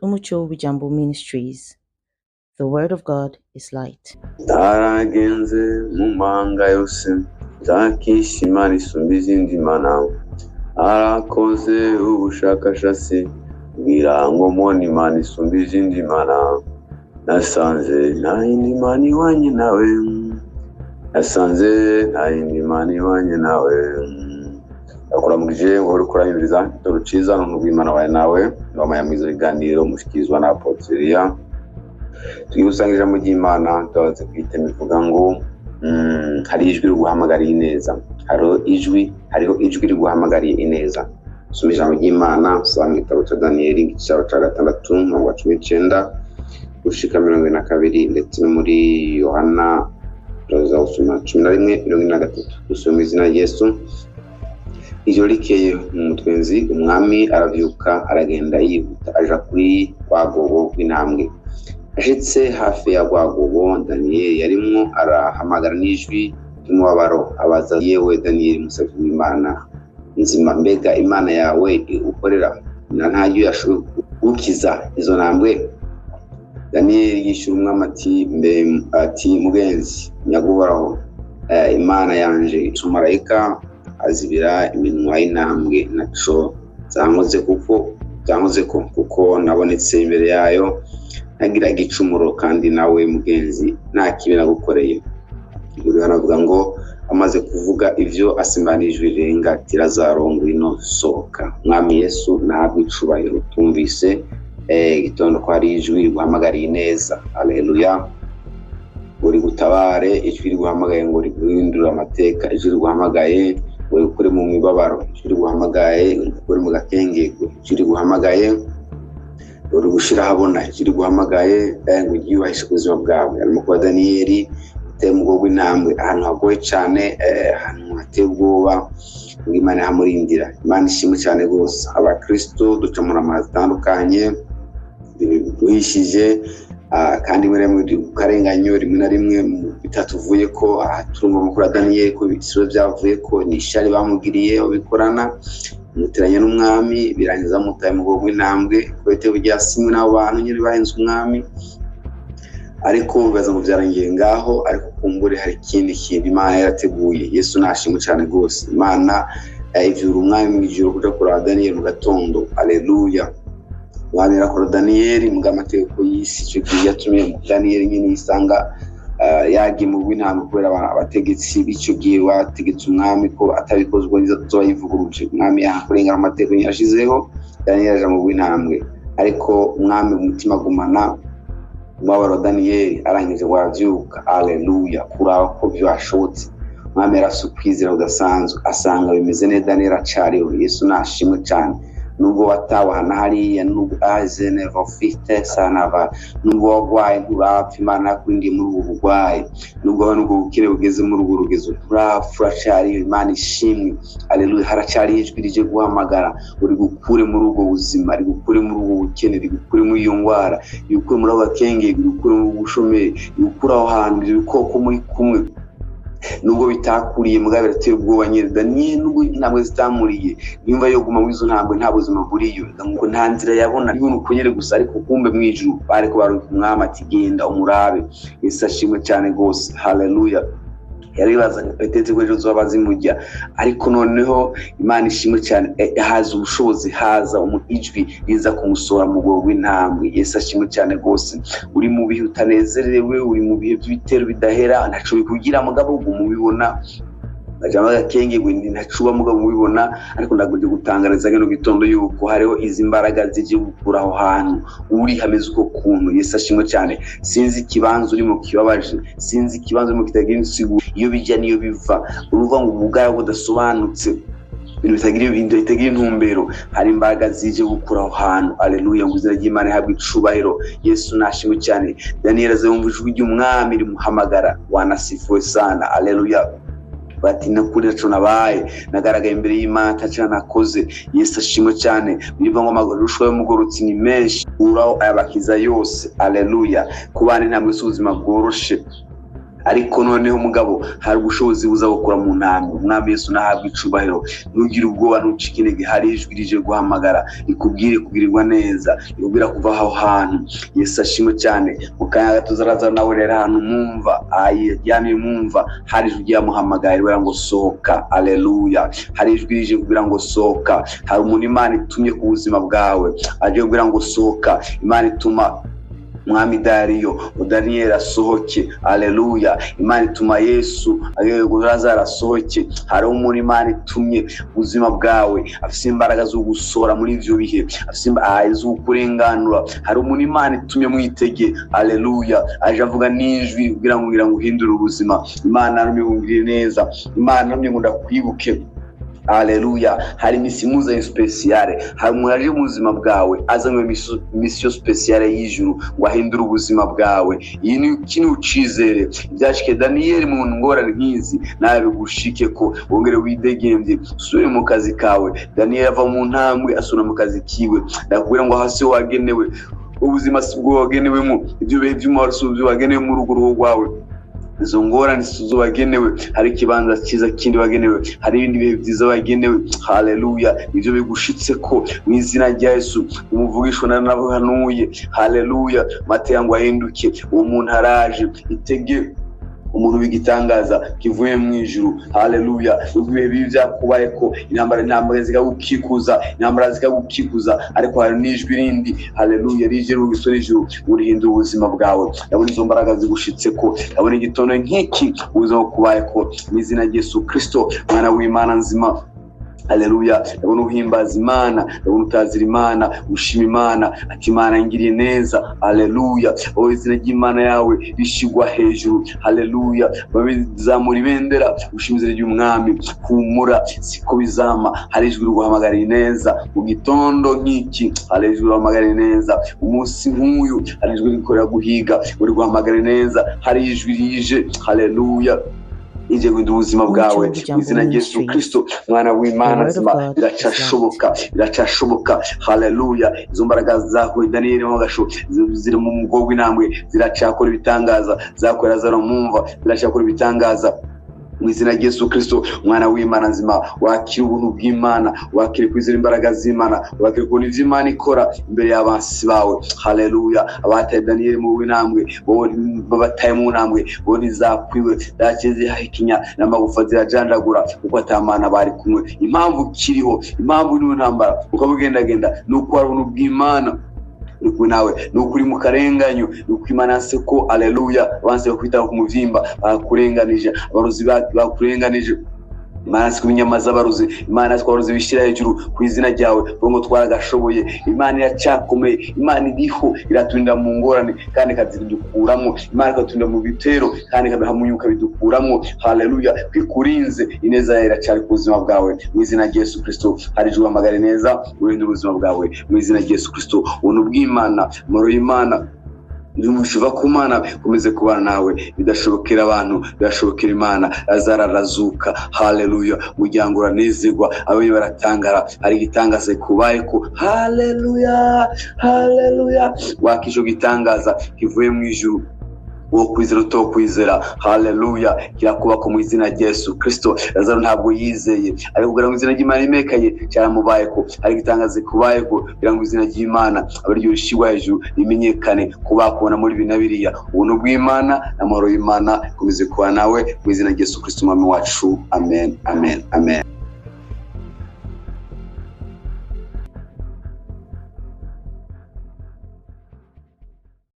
Umucyo w'Ijambo Ministries. The word of God is light. Taragenze mu manga yose nzakisha Imana isumba izindi mana, arakoze ubushakashatsi bwira ngo mbona Imana isumba izindi mana, nasanze nta yindi Mana ihwanye nawe, nasanze nta yindi Mana ihwanye nawe. Ndakuramukije ngo uri kuranyumviriza igitabo ciza n'ubw'Imana wawe nawe bamaya mwiza biganiro mushikirizwa na Apotre. Tugiye usanga ijambo ry'Imana tubaze kwitema ivuga ngo hari ijwi riguhamagariye ineza, hariho ijwi riguhamagariye ineza. Soma ijambo ry'Imana usanga mu gitabo cya Daniyeli igitabo cya 6 umurongo wa 19 gushika 22 ndetse no muri Yohana tuza usoma 11:23. Dusoma izina rya Yesu. Ijoro rikeye umutwenzi umwami aravyuka aragenda yihuta aja kuri Rwagobo rw'intambwe. Ashitse hafi ya Rwagobo, Daniyeli yarimwo arahamagara n'ijwi ry'umubabaro abaza, yewe Daniyeli musavyi w'Imana nzima, mbega Imana yawe ukorera ntaryo yashoboye gukiza izo ntambwe? Daniyeli yishura umwami ati mugenzi nyaguhoraho, Imana yanje umumarayika azibira iminwa y'intambwe naco zankoze kuko nabonetse imbere yayo nagira igicumuro, kandi nawe mugenzi nta kibi nagukoreye. Biravuga ngo amaze kuvuga ivyo asimbanijwe renga ati Lazaro ngwino sohoka. Mwami Yesu nahabwe icubahiro. Tumvise igitondo ko hari ijwi riguhamagariye ineza. Haleluya. Uri gutabare, ijwi riguhamagaye ngo riguhindura amateka, ijwi riguhamagaye ngo rikure mu mibabaro, ijwi riguhamagaye rikure mu gakengego, ijwi riguhamagaye uri gushira habona, ijwi riguhamagaye ngo ryubahishe ubuzima bwawe. Arimo kwa Daniyeli uteye umugongo w'intambwe ahantu hagoye cyane, ahantu hateye ubwoba, Imana ihamurindira. Imana ishimwe cyane rwose. Abakristo duca mu amazi atandukanye duhishije, kandi muri karenganyo rimwe na rimwe bitatuvuye ko turumva mukuru Daniyeli ko ibisibo byavuye ko ni ishari bamugiriye babikorana muteranye n'umwami, birangiza mutaye mu bwo w'intambwe kwete bujya simwe n'abo bantu nyine bahenze umwami. Ariko bibaza ngo byarangiye ngaho, ariko kumbure hari ikindi kintu Imana yarateguye. Yesu nashimwe cyane rwose. Imana ivyura umwami mu ijuru kuja kura Daniyeli mu gatondo. Haleluya. Wamira kura Daniyeli mu amategeko y'isi, cyo gihe yatumye Daniyeli nyine yisanga yagiye mu bw'intambwe kubera abategetsi b'icyo gihe bategetse umwami ko atabikozwe nizo yivuguruje. Umwami yakurengera amategeko yashizeho, Daniyeli aja mu bw'intambwe, ariko umwami umutima gumana umubabaro Daniyeli arangije wavyuka. Haleluya. Kuraba ko byashobotse. Umwami yarasukwizera udasanzwe asanga bimeze neza, Daniyeli acariho. Yesu nashimwe cyane. Nubwo watawahana hariya, nubwo azene vofite sanava, nubwo wagwaye nturapfa, Imana yakurindiye muri ubu bugwaye, nubwo bukire bugeze muri ubu rugezo nturapfa, uracariho. Imana ishimwe. Haleluya. Haracari ijwi rije guhamagara uri gukure muri ubwo buzima, uri gukure muri ubwo bukene, uri gukure muri iyo ngwara, uri gukure muri abakenge, uri gukure mu bushomeri, uri gukure aho hantu ibikoko muri kumwe, nubwo bitakuriye mugabo biratera ubwoba nyine. Daniyeli nubwo ntabwo zitamuriye nimba yo guma wizo ntabwo nta buzima buriyo, ngo nta nzira yabona ibintu kunyere gusa, ariko kumbe mwijuru bariko baruka umwami ati genda umurabe. Yesu ashimwe cyane rwose. Haleluya. Yaribazaga petete ko ejo zoba zimujya, ariko noneho Imana ishimwe cyane, haza ubushobozi, haza ijwi riza kumusora mu bwo w'intambwe. Yesu ashimwe cyane rwose. Uri mu bihe utanezerewe, uri mu bihe by'ibitero bidahera, ntaco bikugira mugabo umubibona, ajama gakenge gwindi ntacuba mugabo mubibona. Ariko ndagoje gutangariza geno gitondo yuko hariho izi mbaraga zije gukura aho hantu uri hameze uko kuntu. Yesu ashimwe cyane. Sinzi ikibanzo uri mu kibabaje, sinzi ikibanzo uri mu kitagira insigo, iyo bijya niyo biva, uruva ngo ubugaya budasobanutse, ibintu bitagira intumbero, hari imbaraga zije gukura aho hantu. Haleluya. Ngo izina ry'Imana ihabwe icubahiro. Yesu nashimwe cyane. Daniyeli azumva ijwi ry'umwami rimuhamagara. Wanasifuwe sana. Haleluya. Bati nakuri naco nabaye nagaragaye imbere y'Imana taca nakoze. Yesu ashimwe cyane. Biva ngo amagorusho y'umugorotsi ni menshi, uraho ayabakiza yose. Haleluya. Kubana ntamwe ubuzima bworoshe, ariko noneho umugabo hari ubushobozi buza gukora mu ntambwe. Umwami Yesu nahabwa icubahiro. Ntugire ubwoba, ntucike intege. Hari ijwi rije guhamagara rikubwire kugirirwa neza, rikubwira kuva aho hantu. Yesu ashimwe cyane. Mu kanya gato zaraza nawe rero ahantu mwumva yamye mwumva hari ijwi ryamuhamagaye ribera ngo sohoka. Aleluya. Hari ijwi rije kugira ngo sohoka. Hari umuntu Imana itumye ku buzima bwawe aje kugira ngo sohoka. Imana ituma Mwami Daniel asohoke. Aleluya. Imana ituma Yesu Lazaro asohoke. Hari umuntu Imana itumye ubuzima bwawe afite imbaraga zo gusohora muri ivyo bihe, afite zo kurenganura. Hari umuntu Imana itumye mwitege. Aleluya. Aje avuga n'ijwi kugira ngo uhindure ubuzima. Imana namwe neza. Imana namwe ngo ndakwibuke. Aleluya. Hari misimuza speciale. Hari umuntu aje mu buzima bwawe azanywe mission speciale y'ijuru ngo ahindure ubuzima bwawe. Iyi ni ikintu ucizere. Byashike Daniel mu ngorane nk'izi nawe bigushike ko wongere widegembye usubire mu kazi kawe. Daniel ava mu ntambwe asura mu kazi kiwe. Ndakubwira ngo hasi wagenewe ubuzima bwo wagenewemo, ibyo bihe by'umaraso byo wagenewe mu rugo rwawe. Izo ngorane sizo wagenewe. Hari ikibanza cyiza kindi wagenewe, hari ibindi bihe byiza wagenewe. Haleluya. Ibyo bigushitse ko mu izina rya Yesu umuvugishwa n'abahanuye. Haleluya. Mateya ngo ahinduke. Uwo muntu araje itege umuntu w'igitangaza kivuye mu ijuru. Haleluya. Ibihe bibi byakubaye ko intambara zikagukikuza, ariko hari n'ijwi rindi. Haleluya. Rije rugisore ijuru urihindura ubuzima bwawe. Ndabona izo mbaraga zigushitse ko, ndabona igitondo nk'iki uza kubaye ko mu izina rya Yesu Kristo mwana w'Imana nzima. Haleluya. Ndabona uhimbaza Imana, ndabona utazira Imana, ushima Imana ati Imana ngiriye neza. Haleluya. Wowe izina ry'Imana yawe rishigwa hejuru. Haleluya. Babizamura ibendera ushimizire ry'umwami. Humura siko bizama. Hari ijwi guhamagara neza mu gitondo nk'iki. Hari ijwi guhamagara neza umunsi nk'uyu. Hari ijwi rikorera guhiga uri guhamagara neza. Hari ijwi rije. Haleluya. ije guhinda ubuzima bwawe mu izina rya Yesu Kristo mwana w'Imana nzima. Biracashoboka. Haleluya. Izo mbaraga zawe Daniel Mogasho ziri mu mugongo w'intambwe ziracakora ibitangaza, zakora Lazaro mumva ziracakora ibitangaza mu izina rya Yesu Kristo mwana w'Imana nzima. Wakira ubuntu bw'Imana, wakira kwizera imbaraga z'Imana, wakira kubona ivyo Imana ikora imbere y'abansi bawe. Haleluya. Abataye Daniel mu w'intambwe babataye mu ntambwe bo ntizakwiwe dakeze hakinya n'amagufa zirajandagura kuko atamana bari kumwe. Impamvu kiriho, impamvu ni ntambara ukabugendagenda nuko ari ubuntu bw'Imana nuko nawe nuko uri mu karenganyo nuko Imana seko. Haleluya. Banse bakwita ku muvyimba bakurenganije, abarozi bakurenganije. Imana siko binyamaza baruzi, Imana siko baruzi bishira hejuru ku izina ryawe ngo twaragashoboye. Imana iracyakomeye, Imana iriho iraturinda mu ngorane kandi kazidukuramo. Imana ikaturinda mu bitero kandi kabihamunyuka bidukuramo. Haleluya. Kwikurinze ineza yawe iracari ku buzima bwawe mu izina rya Yesu Kristo. Hari ijuru amagare neza urinde ubuzima bwawe mu izina rya Yesu Kristo. Ubuntu bw'Imana, moro y'Imana Nimushiva kumana komeze kubana nawe. Bidashobokera abantu bidashobokera Imana. Lazaro arazuka. Haleluya. Muryango uranezerwa, abe baratangara. Hari igitangaza kubaye ko. Haleluya. Wakisho gitangaza kivuye mu ijuru wo kwizera to kwizera. Haleluya. Kirakuba ko mu izina rya Yesu Kristo. Lazaro ntabwo yizeye ariko kugira ngo izina ry'Imana rimekaye cyaramubaye ko. Ari gitangaze kubaye ko kugira ngo izina ry'Imana abaryo rishigwa hejuru rimenyekane kubakubona muri binabiriya. Ubuntu bw'Imana n'amahoro y'Imana komeze kuba nawe mu izina rya Yesu Kristo mwami wacu. Amen.